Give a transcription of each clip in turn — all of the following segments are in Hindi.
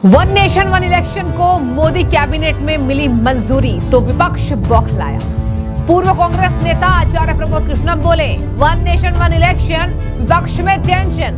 वन नेशन वन इलेक्शन को मोदी कैबिनेट में मिली मंजूरी तो विपक्ष बौखलाया। पूर्व कांग्रेस नेता आचार्य प्रमोद कृष्णम बोले, वन नेशन वन इलेक्शन, विपक्ष में टेंशन।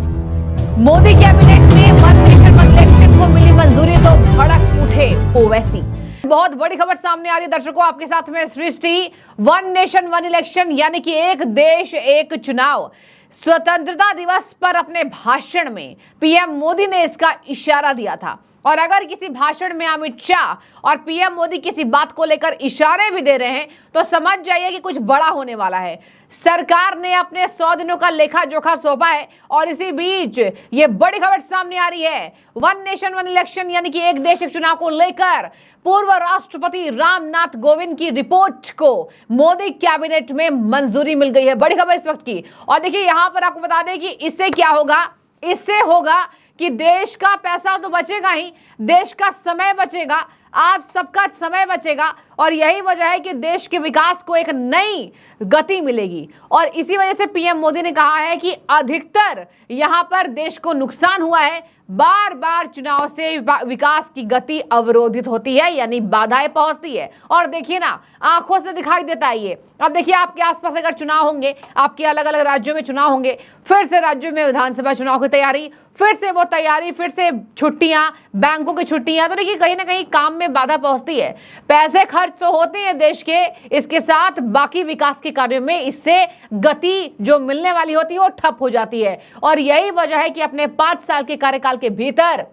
मोदी कैबिनेट में वन नेशन वन इलेक्शन को मिली मंजूरी तो भड़क उठे ओवैसी। बहुत बड़ी खबर सामने आ रही है दर्शकों, आपके साथ में सृष्टि। वन नेशन वन इलेक्शन यानी कि एक देश एक चुनाव। स्वतंत्रता दिवस पर अपने भाषण में पीएम मोदी ने इसका इशारा दिया था। और अगर किसी भाषण में अमित शाह और पीएम मोदी किसी बात को लेकर इशारे भी दे रहे हैं तो समझ जाइए कि कुछ बड़ा होने वाला है। सरकार ने अपने 100 दिनों का लेखा जोखा सौंपा है और इसी बीच ये बड़ी खबर सामने आ रही है। वन नेशन वन इलेक्शन यानी कि एक देश एक चुनाव को लेकर पूर्व राष्ट्रपति रामनाथ कोविंद की रिपोर्ट को मोदी कैबिनेट में मंजूरी मिल गई है। बड़ी खबर इस वक्त की। और देखिए यहां पर आपको बता दें कि इससे क्या होगा। इससे होगा कि देश का पैसा तो बचेगा ही, देश का समय बचेगा, आप सबका समय बचेगा और यही वजह है कि देश के विकास को एक नई गति मिलेगी। और इसी वजह से पीएम मोदी ने कहा है कि अधिकतर यहां पर देश को नुकसान हुआ है। बार बार चुनाव से विकास की गति अवरोधित होती है, यानी बाधाएं पहुंचती है। और देखिए ना, आंखों से दिखाई देता है ये। अब देखिए आपके आसपास अगर चुनाव होंगे, आपके अलग अलग राज्यों में चुनाव होंगे, फिर से राज्यों में विधानसभा चुनाव की तैयारी, फिर से वो तैयारी, फिर से छुट्टियां, बैंकों की छुट्टियां, तो देखिए कहीं ना कहीं काम में बाधा पहुंचती है। पैसे खर्च तो होते हैं देश के, इसके साथ बाकी विकास के कार्यों में इससे गति जो मिलने वाली होती है वो ठप हो जाती है। और यही वजह है कि अपने 5 साल के कार्यकाल के भीतर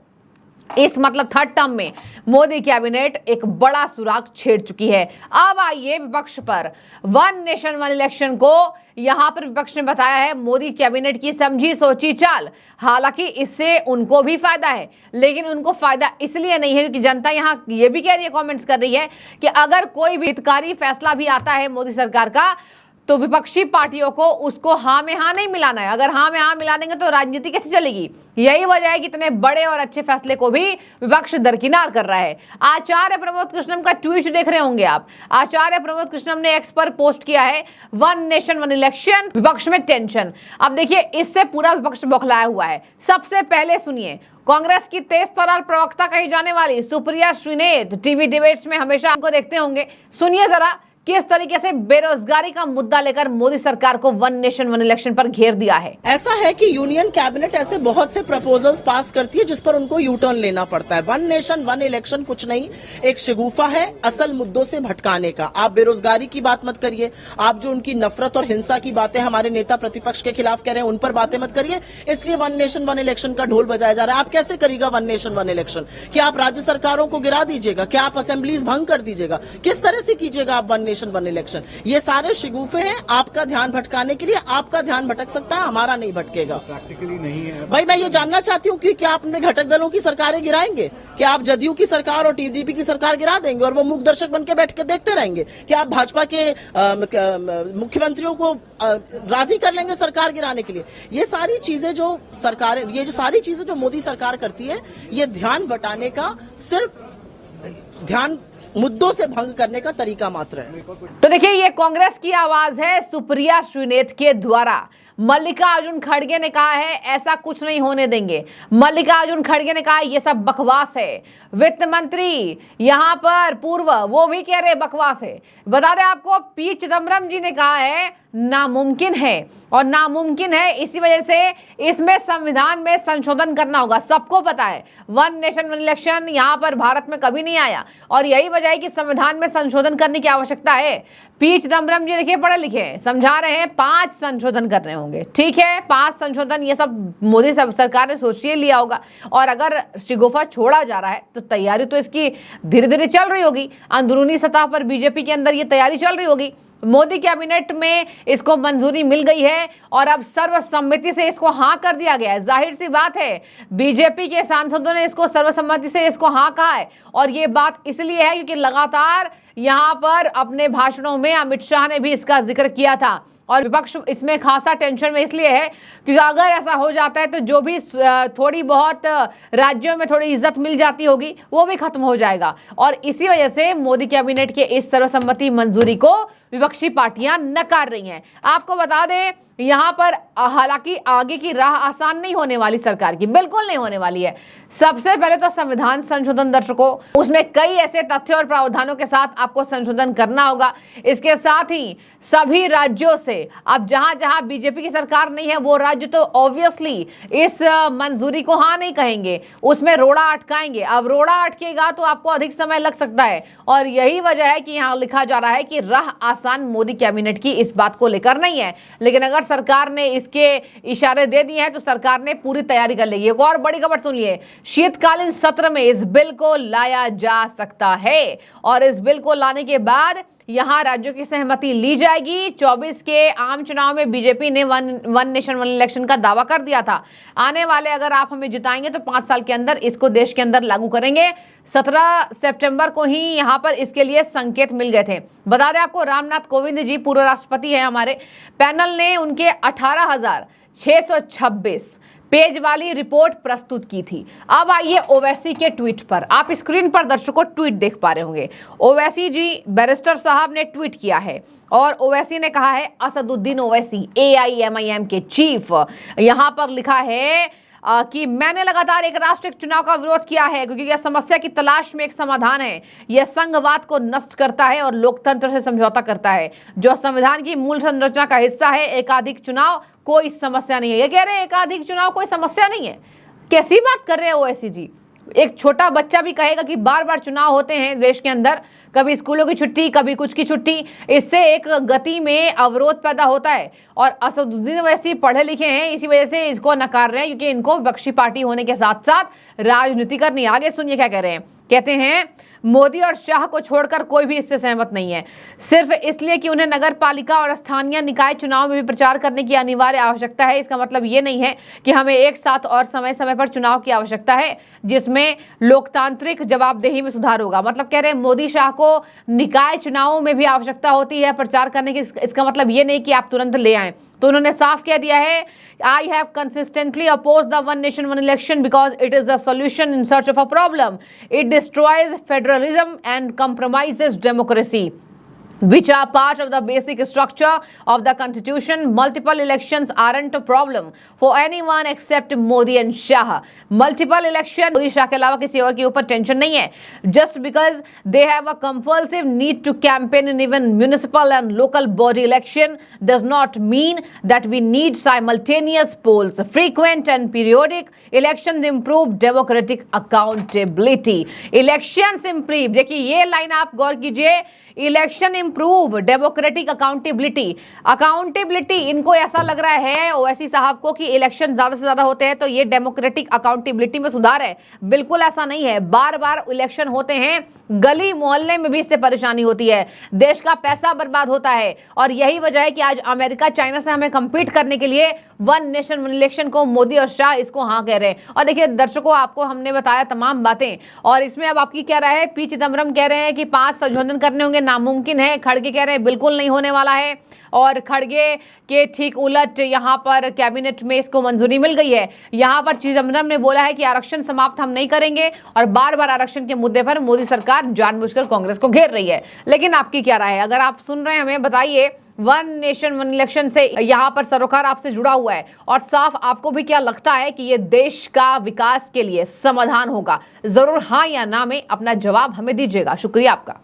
इस मतलब थर्ड टर्म में मोदी कैबिनेट एक बड़ा सुराग छेड़ चुकी है। अब आइए विपक्ष पर। वन नेशन वन इलेक्शन को यहां पर विपक्ष ने बताया है मोदी कैबिनेट की समझी सोची चाल। हालांकि इससे उनको भी फायदा है, लेकिन उनको फायदा इसलिए नहीं है क्योंकि जनता यहां ये भी कह रही है, कमेंट्स कर रही है कि अगर कोई भी हितकारी फैसला भी आता है मोदी सरकार का तो विपक्षी पार्टियों को उसको हाँ में हाँ नहीं मिलाना है। अगर हाँ में हाँ मिला देंगे तो राजनीति कैसे चलेगी। यही वजह है कि इतने बड़े और अच्छे फैसले को भी विपक्ष दरकिनार कर रहा है। आचार्य प्रमोद कृष्णम का ट्वीट देख रहे होंगे आप। आचार्य प्रमोद कृष्णम ने एक्स पर पोस्ट किया है, वन नेशन वन इलेक्शन, विपक्ष में टेंशन। अब देखिए इससे पूरा विपक्ष बौखलाया हुआ है। सबसे पहले सुनिए, कांग्रेस की तेज तर्रार प्रवक्ता कही जाने वाली सुप्रिया श्रीनेत टीवी डिबेट्स में हमेशा हमको देखते होंगे। सुनिए जरा किस तरीके से बेरोजगारी का मुद्दा लेकर मोदी सरकार को वन नेशन वन इलेक्शन पर घेर दिया है। ऐसा है कि यूनियन कैबिनेट ऐसे बहुत से प्रपोजल्स पास करती है जिस पर उनको यू टर्न लेना पड़ता है। वन नेशन वन इलेक्शन कुछ नहीं, एक शगुफा है असल मुद्दों से भटकाने का। आप बेरोजगारी की बात मत करिए, आप जो उनकी नफरत और हिंसा की बातें हमारे नेता प्रतिपक्ष के खिलाफ कह रहे हैं उन पर बातें मत करिए। इसलिए वन नेशन वन इलेक्शन का ढोल बजाया जा रहा है। आप कैसे करिएगा वन नेशन वन इलेक्शन? क्या आप राज्य सरकारों को गिरा दीजिएगा? क्या आप असेंबलीज भंग कर दीजिएगा? किस तरह से कीजिएगा आप वन नेशन वन इलेक्शन? ये सारे शिगुफे हैं आपका ध्यान भटकाने के लिए। आपका ध्यान भटक सकता है, हमारा नहीं भटकेगा। प्रैक्टिकली नहीं है भाई मैं ये जानना चाहती हूँ कि क्या आप अपने घटक दलों की सरकारें गिराएंगे? क्या आप जदयू की सरकार और टीडीपी की सरकार गिरा देंगे और वो मूक दर्शक बन के बैठ के देखते रहेंगे? क्या आप भाजपा के मुख्यमंत्रियों को राजी कर लेंगे सरकार गिराने के लिए? ये सारी चीजें जो सरकारें, ये जो सारी चीजें जो मोदी सरकार करती है, ये ध्यान बटाने का, सिर्फ ध्यान मुद्दों से भंग करने का तरीका मात्र है। तो देखिए ये कांग्रेस की आवाज है सुप्रिया श्रीनेत के द्वारा। मल्लिकार्जुन खड़गे ने कहा है ऐसा कुछ नहीं होने देंगे। मल्लिकार्जुन खड़गे ने कहा ये सब बकवास है। वित्त मंत्री यहां पर पूर्व वो भी कह रहे बकवास है। बता दें आपको, पी चिदम्बरम जी ने कहा है नामुमकिन है, और नामुमकिन है इसी वजह से इसमें संविधान में संशोधन करना होगा। सबको पता है वन नेशन वन इलेक्शन यहां पर भारत में कभी नहीं आया और यही वजह है कि संविधान में संशोधन करने की आवश्यकता है। पी चिदम्बरम जी देखिए पढ़े लिखे हैं, समझा रहे हैं 5 संशोधन करने होंगे। ठीक है, 5 संशोधन ये सब मोदी सरकार ने सोच लिया होगा। और अगर शिगुफा छोड़ा जा रहा है तो तैयारी तो इसकी धीरे धीरे चल रही होगी। अंदरूनी सतह पर बीजेपी के अंदर ये तैयारी चल रही होगी। मोदी कैबिनेट में इसको मंजूरी मिल गई है और अब सर्वसम्मति से इसको हाँ कर दिया गया है। जाहिर सी बात है बीजेपी के सांसदों ने इसको सर्वसम्मति से इसको हाँ कहा है। और ये बात इसलिए है क्योंकि लगातार यहां पर अपने भाषणों में अमित शाह ने भी इसका जिक्र किया था। और विपक्ष इसमें खासा टेंशन में इसलिए है क्योंकि अगर ऐसा हो जाता है तो जो भी थोड़ी बहुत राज्यों में थोड़ी इज्जत मिल जाती होगी वो भी खत्म हो जाएगा। और इसी वजह से मोदी कैबिनेट के इस सर्वसम्मति मंजूरी को विपक्षी पार्टियां नकार रही हैं। आपको बता दें यहां पर हालांकि आगे की राह आसान नहीं होने वाली सरकार की, बिल्कुल नहीं होने वाली है। सबसे पहले तो संविधान संशोधन दर्शकों, उसमें कई ऐसे तथ्यों और प्रावधानों के साथ आपको संशोधन करना होगा। इसके साथ ही सभी राज्यों से, अब जहां जहां बीजेपी की सरकार नहीं है वो राज्य तो ऑब्वियसली इस मंजूरी को हाँ नहीं कहेंगे, उसमें रोड़ा अटकाएंगे। अब रोड़ा अटकेगा तो आपको अधिक समय लग सकता है और यही वजह है कि यहां लिखा जा रहा है कि राह आसान मोदी कैबिनेट की इस बात को लेकर नहीं है। लेकिन अगर सरकार ने इसके इशारे दे दिए हैं तो सरकार ने पूरी तैयारी कर ली है। एक और बड़ी खबर सुनिए, शीतकालीन सत्र में इस बिल को लाया जा सकता है और इस बिल को लाने के बाद यहां राज्यों की सहमति ली जाएगी। 24 के आम चुनाव में बीजेपी ने वन नेशन वन इलेक्शन का दावा कर दिया था। आने वाले अगर आप हमें जिताएंगे तो 5 साल के अंदर इसको देश के अंदर लागू करेंगे। 17 सितंबर को ही यहां पर इसके लिए संकेत मिल गए थे। बता दें आपको, रामनाथ कोविंद जी पूर्व राष्ट्रपति हैं हमारे, पैनल ने उनके 18,626 पेज वाली रिपोर्ट प्रस्तुत की थी। अब आइए ओवैसी के ट्वीट पर। आप स्क्रीन पर दर्शकों ट्वीट देख पा रहे होंगे। ओवैसी जी, बैरिस्टर साहब ने ट्वीट किया है और ओवैसी ने कहा है, असदुद्दीन ओवैसी AIMIM के चीफ, यहां पर लिखा है कि मैंने लगातार एक राष्ट्रीय चुनाव का विरोध किया है क्योंकि यह समस्या की तलाश में एक समाधान है। यह संघवाद को नष्ट करता है और लोकतंत्र से समझौता करता है जो संविधान की मूल संरचना का हिस्सा है। एकाधिक चुनाव कोई समस्या नहीं है। ये कह रहे हैं एकाधिक चुनाव कोई समस्या नहीं है। कैसी बात कर रहे हो ओवैसी जी? एक छोटा बच्चा भी कहेगा कि बार बार चुनाव होते हैं देश के अंदर, कभी स्कूलों की छुट्टी, कभी कुछ की छुट्टी, इससे एक गति में अवरोध पैदा होता है। और असदुद्दीन ओवैसी पढ़े लिखे हैं, इसी वजह से इसको नकार रहे हैं क्योंकि इनको विपक्षी पार्टी होने के साथ साथ राजनीति करनी। आगे सुनिए क्या कह रहे हैं। कहते हैं, मोदी और शाह को छोड़कर कोई भी इससे सहमत नहीं है, सिर्फ इसलिए कि उन्हें नगर पालिका और स्थानीय निकाय चुनाव में भी प्रचार करने की अनिवार्य आवश्यकता है। इसका मतलब ये नहीं है कि हमें एक साथ और समय समय पर चुनाव की आवश्यकता है जिसमें लोकतांत्रिक जवाबदेही में सुधार होगा। मतलब कह रहे हैं मोदी शाह को निकाय चुनावों में भी आवश्यकता होती है प्रचार करने की। इसका मतलब ये नहीं कि आप तुरंत ले आए। तो उन्होंने साफ कह दिया है, I have consistently opposed the one nation one election because it is a solution in search of a problem. It destroys federalism and compromises democracy, which are part of the basic structure of the constitution. Multiple elections aren't a problem for anyone except Modi and Shah. Multiple election Modi Shah के अलावा किसी और के ऊपर टेंशन नहीं है। Just because they have a compulsive need to campaign in even municipal and local body election does not mean that we need simultaneous polls. Frequent and periodic elections improve democratic accountability. Elections improve, देखिए ये लाइन आप गौर कीजिए, इलेक्शन इंप्रूव डेमोक्रेटिक अकाउंटेबिलिटी। इनको ऐसा लग रहा है ओवैसी साहब को कि इलेक्शन ज्यादा से ज्यादा होते हैं तो ये डेमोक्रेटिक अकाउंटेबिलिटी में सुधार है। बिल्कुल ऐसा नहीं है। बार बार इलेक्शन होते हैं, गली मोहल्ले में भी इससे परेशानी होती है, देश का पैसा बर्बाद होता है और यही वजह है कि आज अमेरिका चाइना से हमें कंपीट करने के लिए वन नेशन वन इलेक्शन को मोदी और शाह इसको हाँ कह रहे हैं। और देखिए दर्शकों, आपको हमने बताया तमाम बातें और इसमें अब आपकी क्या राय है? पी चिदम्बरम कह रहे हैं कि 5 संशोधन करने होंगे, नामुमकिन है। खड़गे कह रहे हैं बिल्कुल नहीं होने वाला है और खड़गे के ठीक उलट यहाँ पर कैबिनेट में इसको मंजूरी मिल गई है। यहाँ पर चिदम्बरम ने बोला है कि आरक्षण समाप्त हम नहीं करेंगे और बार बार आरक्षण के मुद्दे पर मोदी सरकार जानबूझकर कांग्रेस को घेर रही है। लेकिन आपकी क्या राय है? अगर आप सुन रहे हैं हमें बताइए। वन नेशन वन इलेक्शन से यहाँ पर सरोकार आपसे जुड़ा हुआ है और साफ आपको भी क्या लगता है कि ये देश का विकास के लिए समाधान होगा? जरूर हाँ या ना में अपना जवाब हमें दीजिएगा। शुक्रिया आपका।